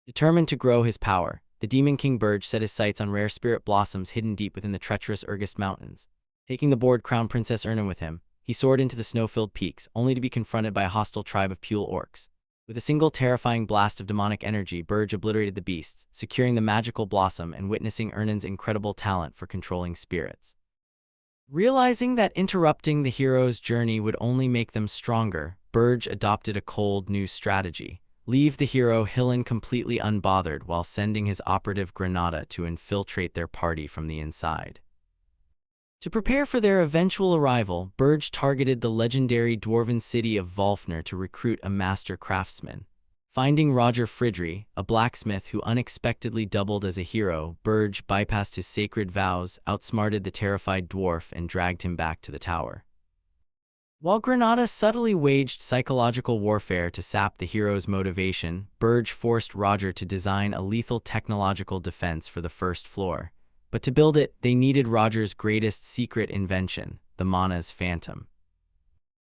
Determined to grow his power, the Demon King Berje set his sights on rare spirit blossoms hidden deep within the treacherous Urgist Mountains. Taking the bored crown Princess Erna with him, he soared into the snow-filled peaks, only to be confronted by a hostile tribe of Pule orcs. With a single terrifying blast of demonic energy, Berje obliterated the beasts, securing the magical blossom and witnessing Ernan's incredible talent for controlling spirits. Realizing that interrupting the hero's journey would only make them stronger, Berje adopted a cold new strategy. Leave the hero Helen completely unbothered while sending his operative Granada to infiltrate their party from the inside. To prepare for their eventual arrival, Berje targeted the legendary dwarven city of Volfner to recruit a master craftsman. Finding Roger Fridry, a blacksmith who unexpectedly doubled as a hero, Berje bypassed his sacred vows, outsmarted the terrified dwarf, and dragged him back to the tower. While Granada subtly waged psychological warfare to sap the hero's motivation, Berje forced Roger to design a lethal technological defense for the first floor. But to build it, they needed Roger's greatest secret invention, the Mana's Phantom.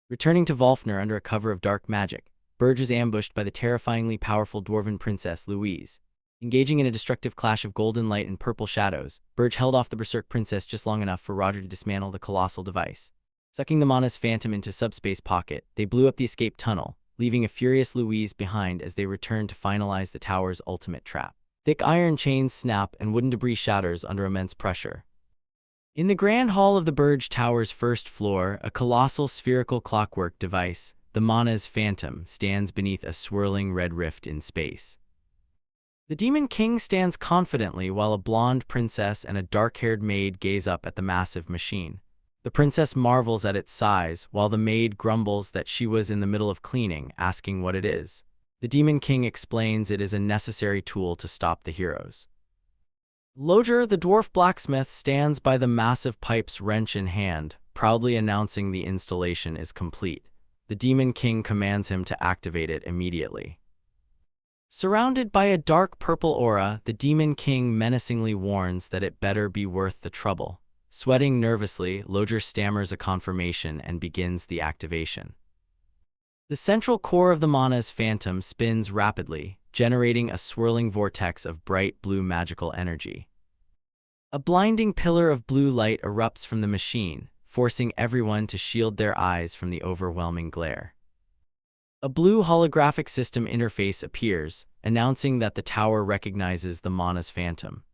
Returning to Volfner under a cover of dark magic, Berje is ambushed by the terrifyingly powerful dwarven princess Louise. Engaging in a destructive clash of golden light and purple shadows, Berje held off the berserk princess just long enough for Roger to dismantle the colossal device. Sucking the Mana's Phantom into subspace pocket, they blew up the escape tunnel, leaving a furious Louise behind as they returned to finalize the tower's ultimate trap. Thick iron chains snap and wooden debris shatters under immense pressure. In the grand hall of the Berje Tower's first floor, a colossal spherical clockwork device, the Mana's Phantom, stands beneath a swirling red rift in space. The Demon King stands confidently while a blonde princess and a dark-haired maid gaze up at the massive machine. The princess marvels at its size, while the maid grumbles that she was in the middle of cleaning, asking what it is. The Demon King explains it is a necessary tool to stop the heroes. Loger, the dwarf blacksmith, stands by the massive pipe's wrench in hand, proudly announcing the installation is complete. The Demon King commands him to activate it immediately. Surrounded by a dark purple aura, the Demon King menacingly warns that it better be worth the trouble. Sweating nervously, Loger stammers a confirmation and begins the activation. The central core of the Mana's Phantom spins rapidly, generating a swirling vortex of bright blue magical energy. A blinding pillar of blue light erupts from the machine, forcing everyone to shield their eyes from the overwhelming glare. A blue holographic system interface appears, announcing that the tower recognizes the Mana's Phantom.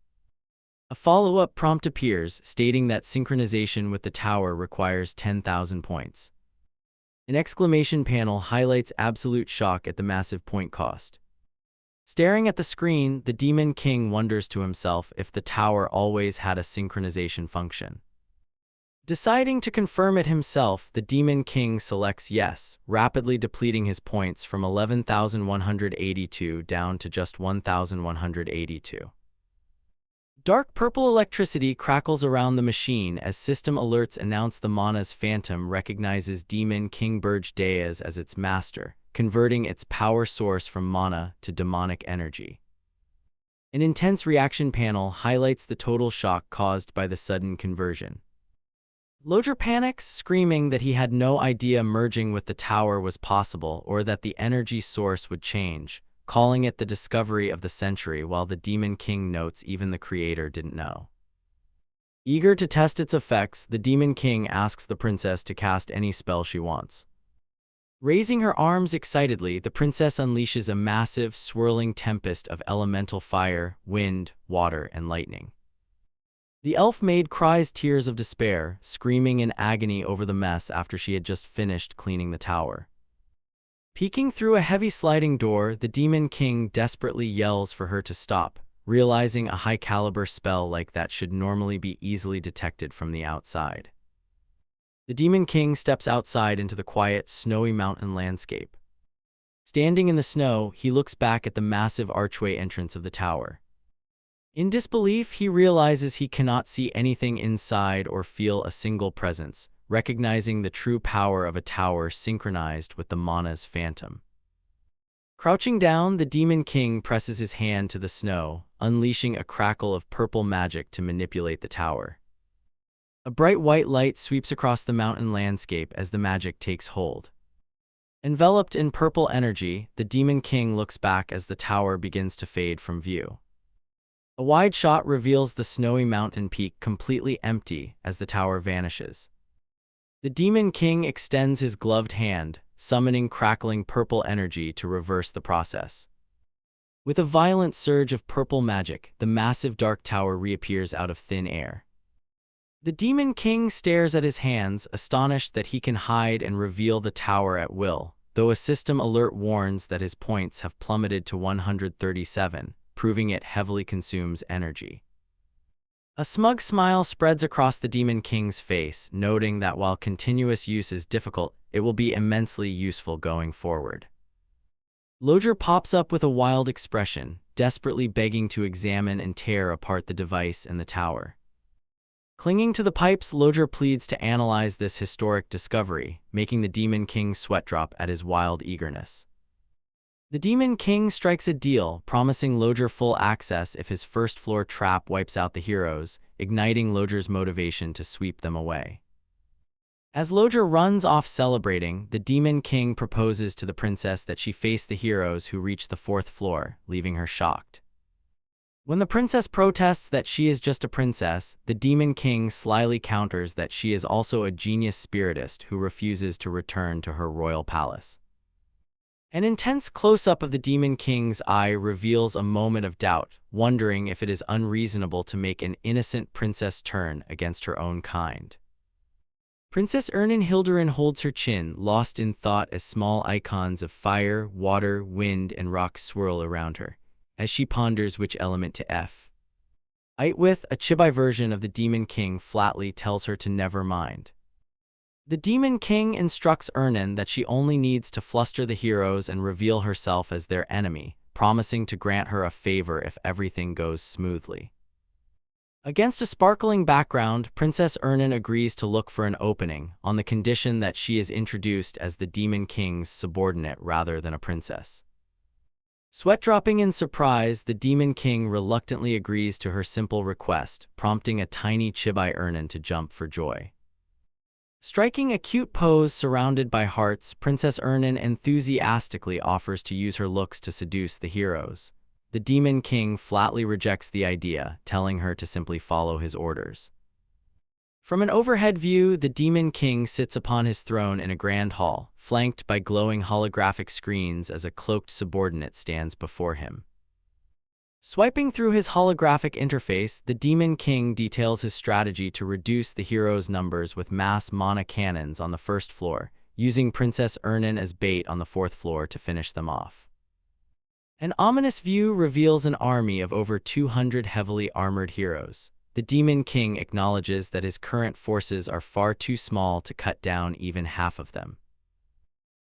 A follow-up prompt appears, stating that synchronization with the tower requires 10,000 points. An exclamation panel highlights absolute shock at the massive point cost. Staring at the screen, the Demon King wonders to himself if the tower always had a synchronization function. Deciding to confirm it himself, the Demon King selects yes, rapidly depleting his points from 11,182 down to just 1,182. Dark purple electricity crackles around the machine as system alerts announce the Mana's Phantom recognizes Demon King Berje Deias as its master, converting its power source from mana to demonic energy. An intense reaction panel highlights the total shock caused by the sudden conversion. Loger panics, screaming that he had no idea merging with the tower was possible or that the energy source would change, calling it the discovery of the century, while the Demon King notes even the creator didn't know. Eager to test its effects, the Demon King asks the princess to cast any spell she wants. Raising her arms excitedly, the princess unleashes a massive, swirling tempest of elemental fire, wind, water, and lightning. The elf maid cries tears of despair, screaming in agony over the mess after she had just finished cleaning the tower. Peeking through a heavy sliding door, the Demon King desperately yells for her to stop, realizing a high-caliber spell like that should normally be easily detected from the outside. The Demon King steps outside into the quiet, snowy mountain landscape. Standing in the snow, he looks back at the massive archway entrance of the tower. In disbelief, he realizes he cannot see anything inside or feel a single presence, recognizing the true power of a tower synchronized with the Mana's Phantom. Crouching down, the Demon King presses his hand to the snow, unleashing a crackle of purple magic to manipulate the tower. A bright white light sweeps across the mountain landscape as the magic takes hold. Enveloped in purple energy, the Demon King looks back as the tower begins to fade from view. A wide shot reveals the snowy mountain peak completely empty as the tower vanishes. The Demon King extends his gloved hand, summoning crackling purple energy to reverse the process. With a violent surge of purple magic, the massive dark tower reappears out of thin air. The Demon King stares at his hands, astonished that he can hide and reveal the tower at will, though a system alert warns that his points have plummeted to 137, proving it heavily consumes energy. A smug smile spreads across the Demon King's face, noting that while continuous use is difficult, it will be immensely useful going forward. Lodger pops up with a wild expression, desperately begging to examine and tear apart the device in the tower. Clinging to the pipes, Lodger pleads to analyze this historic discovery, making the Demon King sweat drop at his wild eagerness. The Demon King strikes a deal, promising Lodger full access if his first-floor trap wipes out the heroes, igniting Lodger's motivation to sweep them away. As Lodger runs off celebrating, the Demon King proposes to the princess that she face the heroes who reach the fourth floor, leaving her shocked. When the princess protests that she is just a princess, the Demon King slyly counters that she is also a genius spiritist who refuses to return to her royal palace. An intense close-up of the Demon King's eye reveals a moment of doubt, wondering if it is unreasonable to make an innocent princess turn against her own kind. Princess Hilderin holds her chin, lost in thought as small icons of fire, water, wind, and rock swirl around her, as she ponders which element to F. With a chibi version of the Demon King flatly tells her to never mind. The Demon King instructs Ernan that she only needs to fluster the heroes and reveal herself as their enemy, promising to grant her a favor if everything goes smoothly. Against a sparkling background, Princess Ernan agrees to look for an opening, on the condition that she is introduced as the Demon King's subordinate rather than a princess. Sweat-dropping in surprise, the Demon King reluctantly agrees to her simple request, prompting a tiny chibi Ernan to jump for joy. Striking a cute pose surrounded by hearts, Princess Ernan enthusiastically offers to use her looks to seduce the heroes. The Demon King flatly rejects the idea, telling her to simply follow his orders. From an overhead view, the Demon King sits upon his throne in a grand hall, flanked by glowing holographic screens as a cloaked subordinate stands before him. Swiping through his holographic interface, the Demon King details his strategy to reduce the heroes' numbers with mass mana cannons on the first floor, using Princess Ernan as bait on the fourth floor to finish them off. An ominous view reveals an army of over 200 heavily armored heroes. The Demon King acknowledges that his current forces are far too small to cut down even half of them.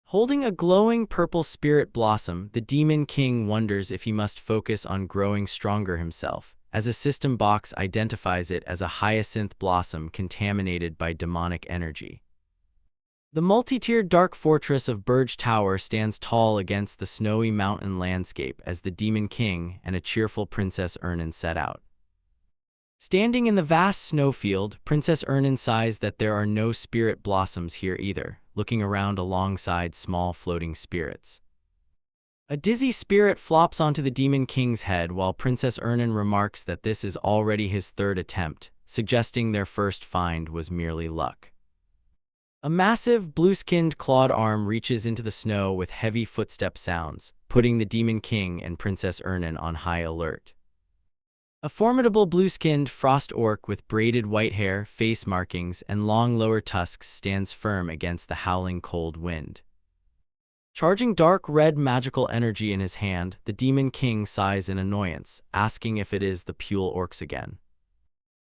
Holding a glowing purple spirit blossom, the Demon King wonders if he must focus on growing stronger himself, as a system box identifies it as a hyacinth blossom contaminated by demonic energy. The multi-tiered dark fortress of Berje Tower stands tall against the snowy mountain landscape as the Demon King and a cheerful Princess Ernan set out. Standing in the vast snowfield, Princess Ernan sighs that there are no spirit blossoms here either, looking around alongside small floating spirits. A dizzy spirit flops onto the Demon King's head while Princess Ernan remarks that this is already his third attempt, suggesting their first find was merely luck. A massive, blue-skinned clawed arm reaches into the snow with heavy footstep sounds, putting the Demon King and Princess Ernan on high alert. A formidable blue-skinned frost orc with braided white hair, face markings, and long lower tusks stands firm against the howling cold wind. Charging dark red magical energy in his hand, the Demon King sighs in annoyance, asking if it is the Pule orcs again.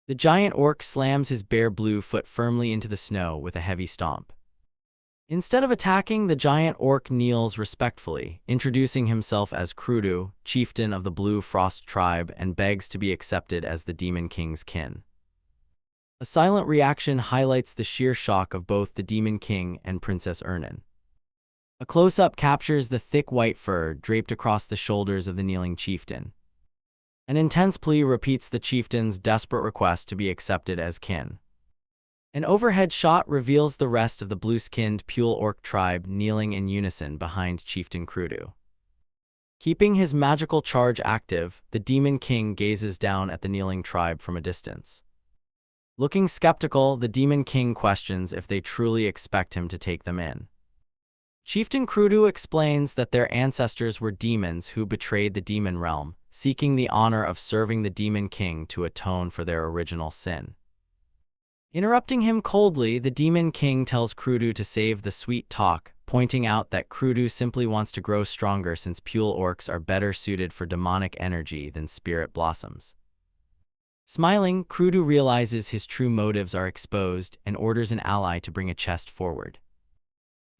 The giant orc slams his bare blue foot firmly into the snow with a heavy stomp. Instead of attacking, the giant orc kneels respectfully, introducing himself as Krudu, chieftain of the Blue Frost tribe, and begs to be accepted as the Demon King's kin. A silent reaction highlights the sheer shock of both the Demon King and Princess Ernan. A close-up captures the thick white fur draped across the shoulders of the kneeling chieftain. An intense plea repeats the chieftain's desperate request to be accepted as kin. An overhead shot reveals the rest of the blue-skinned Pule orc tribe kneeling in unison behind Chieftain Krudu. Keeping his magical charge active, the Demon King gazes down at the kneeling tribe from a distance. Looking skeptical, the Demon King questions if they truly expect him to take them in. Chieftain Krudu explains that their ancestors were demons who betrayed the demon realm, seeking the honor of serving the Demon King to atone for their original sin. Interrupting him coldly, the Demon King tells Krudu to save the sweet talk, pointing out that Krudu simply wants to grow stronger since Pule orcs are better suited for demonic energy than spirit blossoms. Smiling, Krudu realizes his true motives are exposed and orders an ally to bring a chest forward.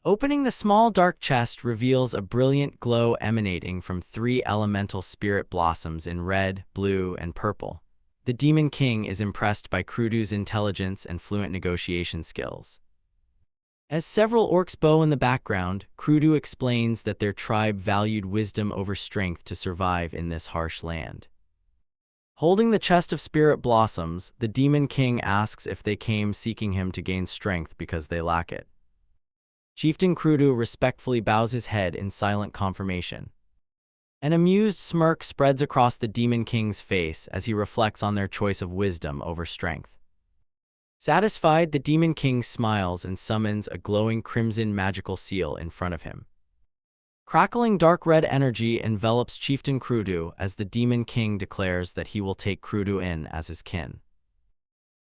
Opening the small dark chest reveals a brilliant glow emanating from 3 elemental spirit blossoms in red, blue, and purple. The Demon King is impressed by Krudu's intelligence and fluent negotiation skills. As several orcs bow in the background, Krudu explains that their tribe valued wisdom over strength to survive in this harsh land. Holding the chest of spirit blossoms, the Demon King asks if they came seeking him to gain strength because they lack it. Chieftain Krudu respectfully bows his head in silent confirmation. An amused smirk spreads across the Demon King's face as he reflects on their choice of wisdom over strength. Satisfied, the Demon King smiles and summons a glowing crimson magical seal in front of him. Crackling dark red energy envelops Chieftain Krudu as the Demon King declares that he will take Krudu in as his kin.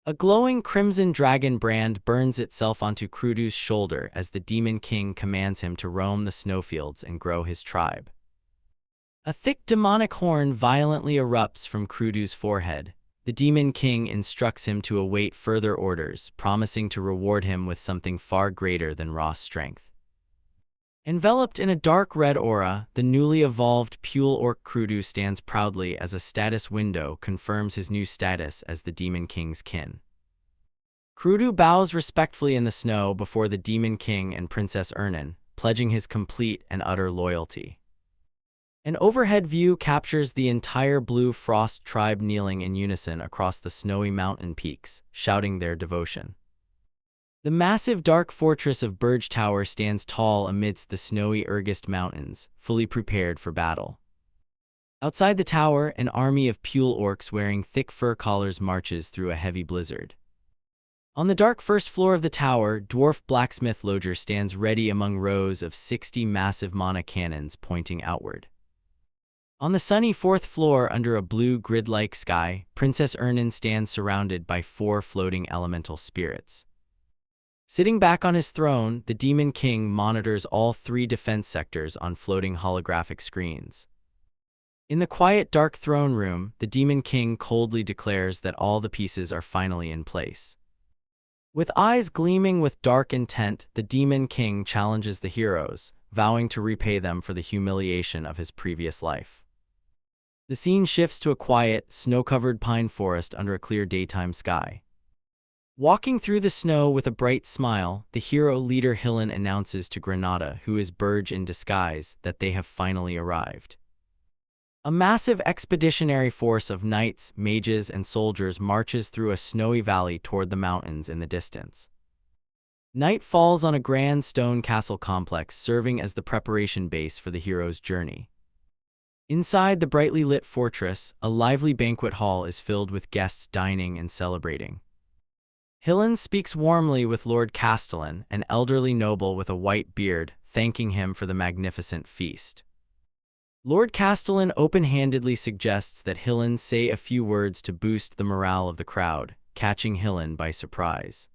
A glowing crimson dragon brand burns itself onto Krudu's shoulder as the Demon King commands him to roam the snowfields and grow his tribe. A thick demonic horn violently erupts from Krudu's forehead. The Demon King instructs him to await further orders, promising to reward him with something far greater than raw strength. Enveloped in a dark red aura, the newly evolved Pule orc Krudu stands proudly as a status window confirms his new status as the Demon King's kin. Krudu bows respectfully in the snow before the Demon King and Princess Ernan, pledging his complete and utter loyalty. An overhead view captures the entire Blue Frost tribe kneeling in unison across the snowy mountain peaks, shouting their devotion. The massive dark fortress of Berje Tower stands tall amidst the snowy Urgist Mountains, fully prepared for battle. Outside the tower, an army of Pule orcs wearing thick fur collars marches through a heavy blizzard. On the dark first floor of the tower, dwarf blacksmith Loger stands ready among rows of 60 massive mana cannons pointing outward. On the sunny 4th floor, under a blue grid-like sky, Princess Ernan stands surrounded by 4 floating elemental spirits. Sitting back on his throne, the Demon King monitors all 3 defense sectors on floating holographic screens. In the quiet, dark throne room, the Demon King coldly declares that all the pieces are finally in place. With eyes gleaming with dark intent, the Demon King challenges the heroes, vowing to repay them for the humiliation of his previous life. The scene shifts to a quiet, snow-covered pine forest under a clear daytime sky. Walking through the snow with a bright smile, the hero leader Helen announces to Granada, who is Berje in disguise, that they have finally arrived. A massive expeditionary force of knights, mages, and soldiers marches through a snowy valley toward the mountains in the distance. Night falls on a grand stone castle complex serving as the preparation base for the hero's journey. Inside the brightly lit fortress, a lively banquet hall is filled with guests dining and celebrating. Helen speaks warmly with Lord Castellan, an elderly noble with a white beard, thanking him for the magnificent feast. Lord Castellan open-handedly suggests that Helen say a few words to boost the morale of the crowd, catching Helen by surprise.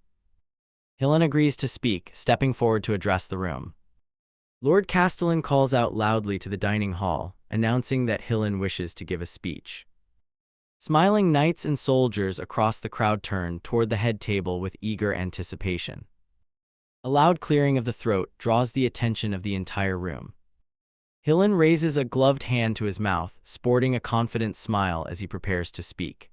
Helen agrees to speak, stepping forward to address the room. Lord Castellan calls out loudly to the dining hall, announcing that Helen wishes to give a speech. Smiling knights and soldiers across the crowd turn toward the head table with eager anticipation. A loud clearing of the throat draws the attention of the entire room. Helen raises a gloved hand to his mouth, sporting a confident smile as he prepares to speak.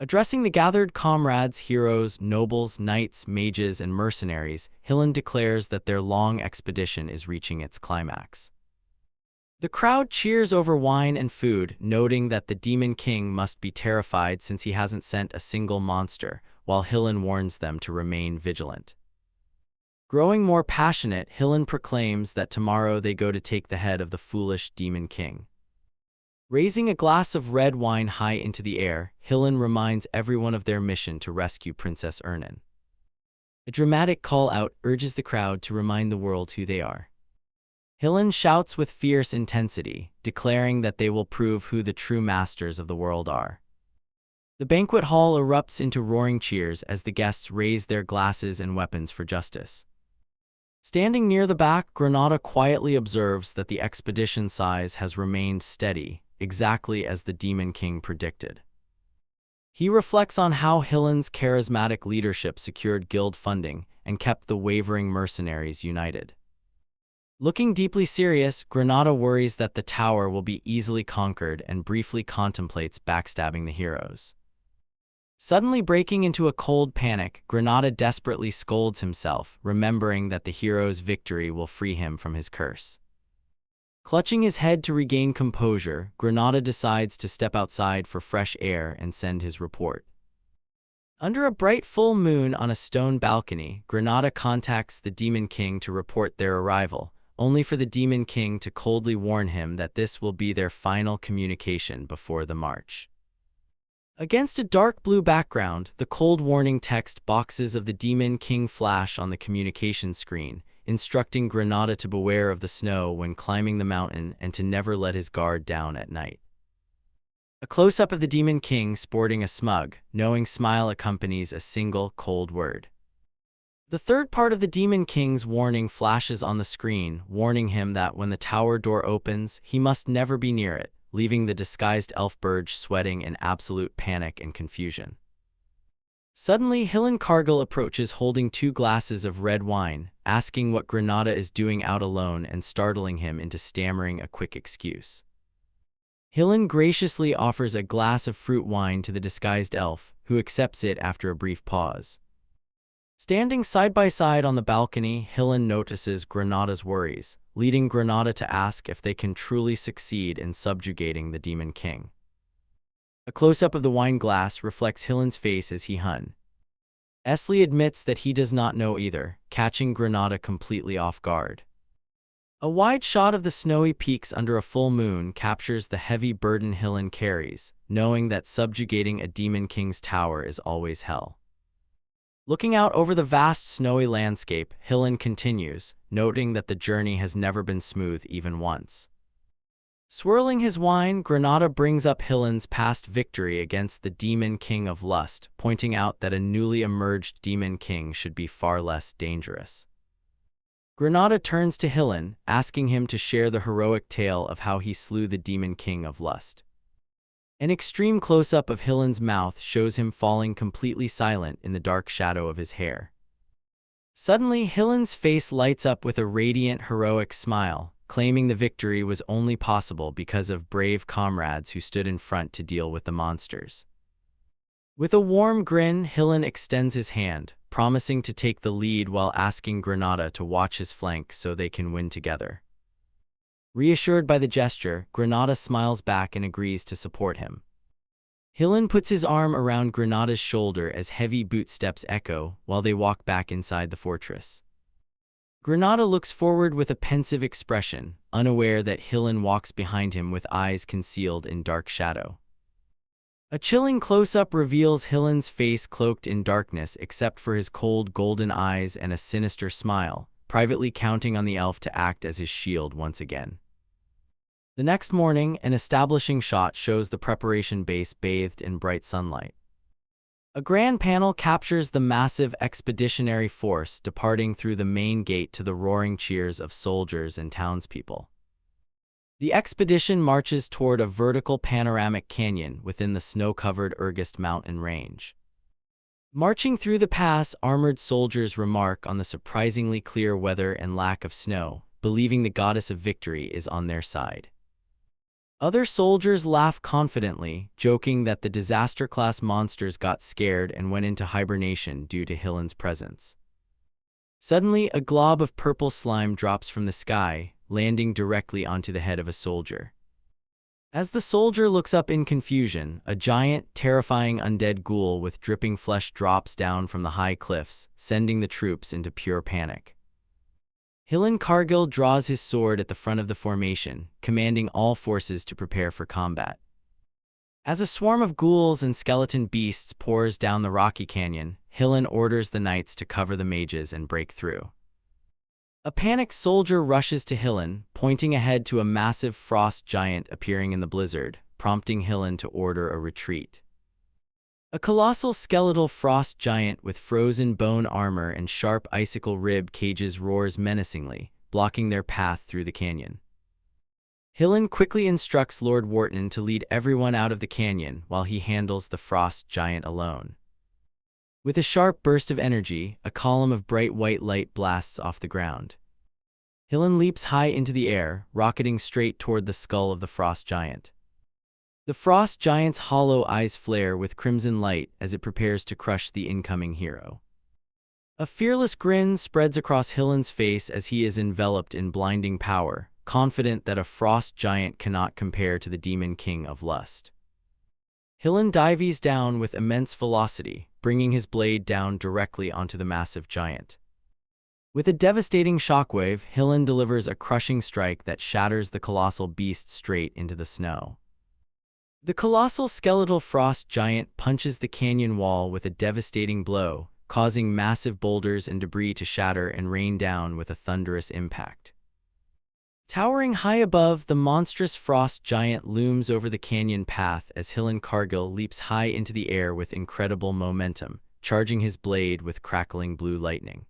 Addressing the gathered comrades, heroes, nobles, knights, mages, and mercenaries, Helen declares that their long expedition is reaching its climax. The crowd cheers over wine and food, noting that the Demon King must be terrified since he hasn't sent a single monster, while Helen warns them to remain vigilant. Growing more passionate, Helen proclaims that tomorrow they go to take the head of the foolish Demon King. Raising a glass of red wine high into the air, Helen reminds everyone of their mission to rescue Princess Ernan. A dramatic call-out urges the crowd to remind the world who they are. Helen shouts with fierce intensity, declaring that they will prove who the true masters of the world are. The banquet hall erupts into roaring cheers as the guests raise their glasses and weapons for justice. Standing near the back, Granada quietly observes that the expedition size has remained steady, exactly as the Demon King predicted. He reflects on how Helen's charismatic leadership secured guild funding and kept the wavering mercenaries united. Looking deeply serious, Granada worries that the tower will be easily conquered and briefly contemplates backstabbing the heroes. Suddenly breaking into a cold panic, Granada desperately scolds himself, remembering that the hero's victory will free him from his curse. Clutching his head to regain composure, Granada decides to step outside for fresh air and send his report. Under a bright full moon on a stone balcony, Granada contacts the Demon King to report their arrival, only for the Demon King to coldly warn him that this will be their final communication before the march. Against a dark blue background, the cold warning text boxes of the Demon King flash on the communication screen, instructing Granada to beware of the snow when climbing the mountain and to never let his guard down at night. A close-up of the Demon King sporting a smug, knowing smile accompanies a single, cold word. The third part of the Demon King's warning flashes on the screen, warning him that when the tower door opens, he must never be near it, leaving the disguised elf Berje sweating in absolute panic and confusion. Suddenly, Helen Cargill approaches holding 2 glasses of red wine, asking what Granada is doing out alone and startling him into stammering a quick excuse. Helen graciously offers a glass of fruit wine to the disguised elf, who accepts it after a brief pause. Standing side by side on the balcony, Helen notices Granada's worries, leading Granada to ask if they can truly succeed in subjugating the Demon King. A close-up of the wine glass reflects Helen's face as he honestly admits that he does not know either, catching Granada completely off guard. A wide shot of the snowy peaks under a full moon captures the heavy burden Helen carries, knowing that subjugating a Demon King's tower is always hell. Looking out over the vast snowy landscape, Helen continues, noting that the journey has never been smooth even once. Swirling his wine, Granada brings up Helen's past victory against the Demon King of Lust, pointing out that a newly emerged Demon King should be far less dangerous. Granada turns to Helen, asking him to share the heroic tale of how he slew the Demon King of Lust. An extreme close-up of Helen's mouth shows him falling completely silent in the dark shadow of his hair. Suddenly, Helen's face lights up with a radiant, heroic smile, claiming the victory was only possible because of brave comrades who stood in front to deal with the monsters. With a warm grin, Helen extends his hand, promising to take the lead while asking Granada to watch his flank so they can win together. Reassured by the gesture, Granada smiles back and agrees to support him. Helen puts his arm around Granada's shoulder as heavy bootsteps echo while they walk back inside the fortress. Granada looks forward with a pensive expression, unaware that Helen walks behind him with eyes concealed in dark shadow. A chilling close-up reveals Helen's face cloaked in darkness except for his cold golden eyes and a sinister smile, privately counting on the elf to act as his shield once again. The next morning, an establishing shot shows the preparation base bathed in bright sunlight. A grand panel captures the massive expeditionary force departing through the main gate to the roaring cheers of soldiers and townspeople. The expedition marches toward a vertical panoramic canyon within the snow-covered Urgest mountain range. Marching through the pass, armored soldiers remark on the surprisingly clear weather and lack of snow, believing the goddess of victory is on their side. Other soldiers laugh confidently, joking that the disaster-class monsters got scared and went into hibernation due to Helen's presence. Suddenly, a glob of purple slime drops from the sky, landing directly onto the head of a soldier. As the soldier looks up in confusion, a giant, terrifying undead ghoul with dripping flesh drops down from the high cliffs, sending the troops into pure panic. Helen Cargill draws his sword at the front of the formation, commanding all forces to prepare for combat. As a swarm of ghouls and skeleton beasts pours down the rocky canyon, Helen orders the knights to cover the mages and break through. A panicked soldier rushes to Helen, pointing ahead to a massive frost giant appearing in the blizzard, prompting Helen to order a retreat. A colossal skeletal frost giant with frozen bone armor and sharp icicle rib cages roars menacingly, blocking their path through the canyon. Helen quickly instructs Lord Wharton to lead everyone out of the canyon while he handles the frost giant alone. With a sharp burst of energy, a column of bright white light blasts off the ground. Helen leaps high into the air, rocketing straight toward the skull of the frost giant. The frost giant's hollow eyes flare with crimson light as it prepares to crush the incoming hero. A fearless grin spreads across Helen's face as he is enveloped in blinding power, confident that a frost giant cannot compare to the demon king of lust. Helen dives down with immense velocity, bringing his blade down directly onto the massive giant. With a devastating shockwave, Helen delivers a crushing strike that shatters the colossal beast straight into the snow. The colossal skeletal frost giant punches the canyon wall with a devastating blow, causing massive boulders and debris to shatter and rain down with a thunderous impact. Towering high above, the monstrous frost giant looms over the canyon path as Helen Cargill leaps high into the air with incredible momentum, charging his blade with crackling blue lightning.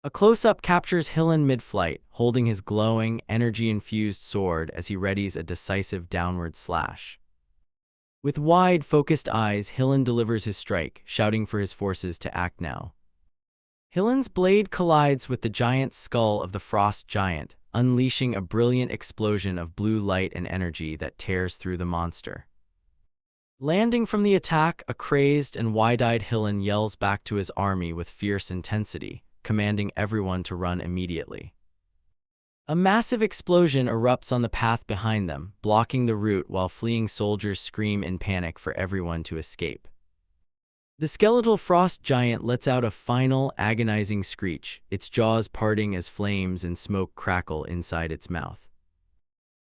A close-up captures Helen mid-flight, holding his glowing, energy-infused sword as he readies a decisive downward slash. With wide, focused eyes, Helen delivers his strike, shouting for his forces to act now. Helen's blade collides with the giant skull of the frost giant, unleashing a brilliant explosion of blue light and energy that tears through the monster. Landing from the attack, a crazed and wide-eyed Helen yells back to his army with fierce intensity, commanding everyone to run immediately. A massive explosion erupts on the path behind them, blocking the route while fleeing soldiers scream in panic for everyone to escape. The skeletal frost giant lets out a final, agonizing screech, its jaws parting as flames and smoke crackle inside its mouth.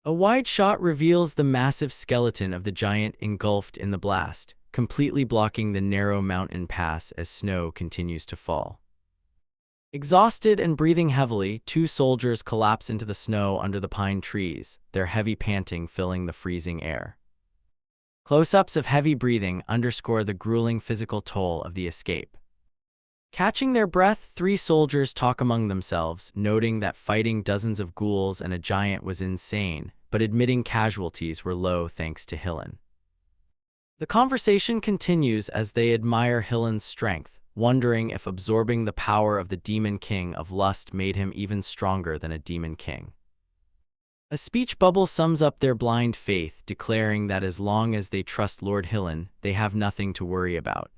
A wide shot reveals the massive skeleton of the giant engulfed in the blast, completely blocking the narrow mountain pass as snow continues to fall. Exhausted and breathing heavily, two soldiers collapse into the snow under the pine trees, their heavy panting filling the freezing air. Close-ups of heavy breathing underscore the grueling physical toll of the escape. Catching their breath, three soldiers talk among themselves, noting that fighting dozens of ghouls and a giant was insane, but admitting casualties were low thanks to Helen. The conversation continues as they admire Helen's strength, wondering if absorbing the power of the demon king of lust made him even stronger than a demon king. A speech bubble sums up their blind faith, declaring that as long as they trust Lord Helen, they have nothing to worry about.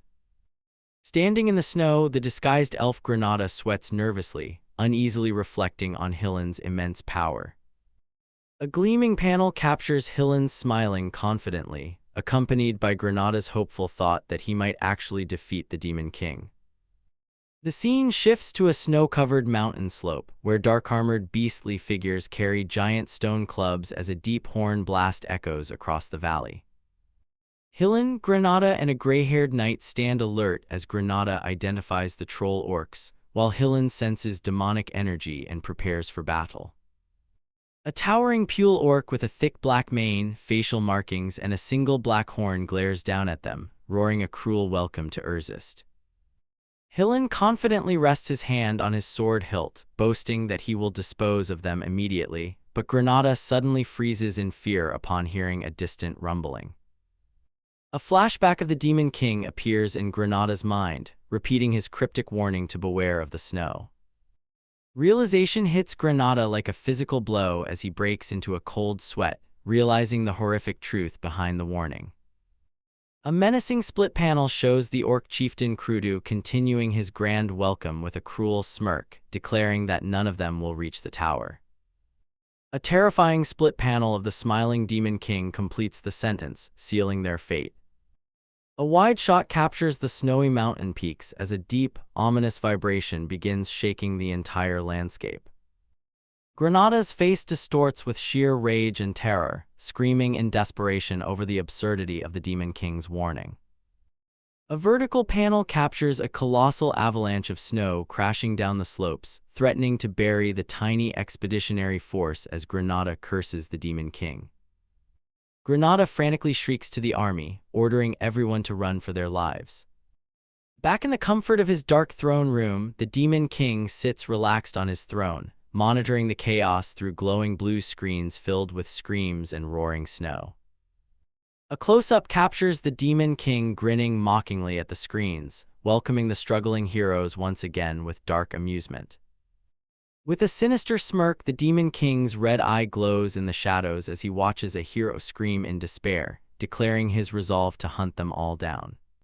Standing in the snow, the disguised elf Granada sweats nervously, uneasily reflecting on Helen's immense power. A gleaming panel captures Helen smiling confidently, accompanied by Granada's hopeful thought that he might actually defeat the Demon King. The scene shifts to a snow-covered mountain slope, where dark-armored beastly figures carry giant stone clubs as a deep horn blast echoes across the valley. Helen, Granada, and a gray-haired knight stand alert as Granada identifies the troll orcs, while Helen senses demonic energy and prepares for battle. A towering Pule orc with a thick black mane, facial markings, and a single black horn glares down at them, roaring a cruel welcome to Urzist. Helen confidently rests his hand on his sword hilt, boasting that he will dispose of them immediately, but Granada suddenly freezes in fear upon hearing a distant rumbling. A flashback of the Demon King appears in Granada's mind, repeating his cryptic warning to beware of the snow. Realization hits Granada like a physical blow as he breaks into a cold sweat, realizing the horrific truth behind the warning. A menacing split panel shows the orc chieftain Krudu continuing his grand welcome with a cruel smirk, declaring that none of them will reach the tower. A terrifying split panel of the smiling Demon King completes the sentence, sealing their fate. A wide shot captures the snowy mountain peaks as a deep, ominous vibration begins shaking the entire landscape. Granada's face distorts with sheer rage and terror, screaming in desperation over the absurdity of the Demon King's warning. A vertical panel captures a colossal avalanche of snow crashing down the slopes, threatening to bury the tiny expeditionary force as Granada curses the Demon King. Granada frantically shrieks to the army, ordering everyone to run for their lives. Back in the comfort of his dark throne room, the Demon King sits relaxed on his throne, monitoring the chaos through glowing blue screens filled with screams and roaring snow. A close-up captures the Demon King grinning mockingly at the screens, welcoming the struggling heroes once again with dark amusement. With a sinister smirk, the Demon King's red eye glows in the shadows as he watches a hero scream in despair, declaring his resolve to hunt them all down.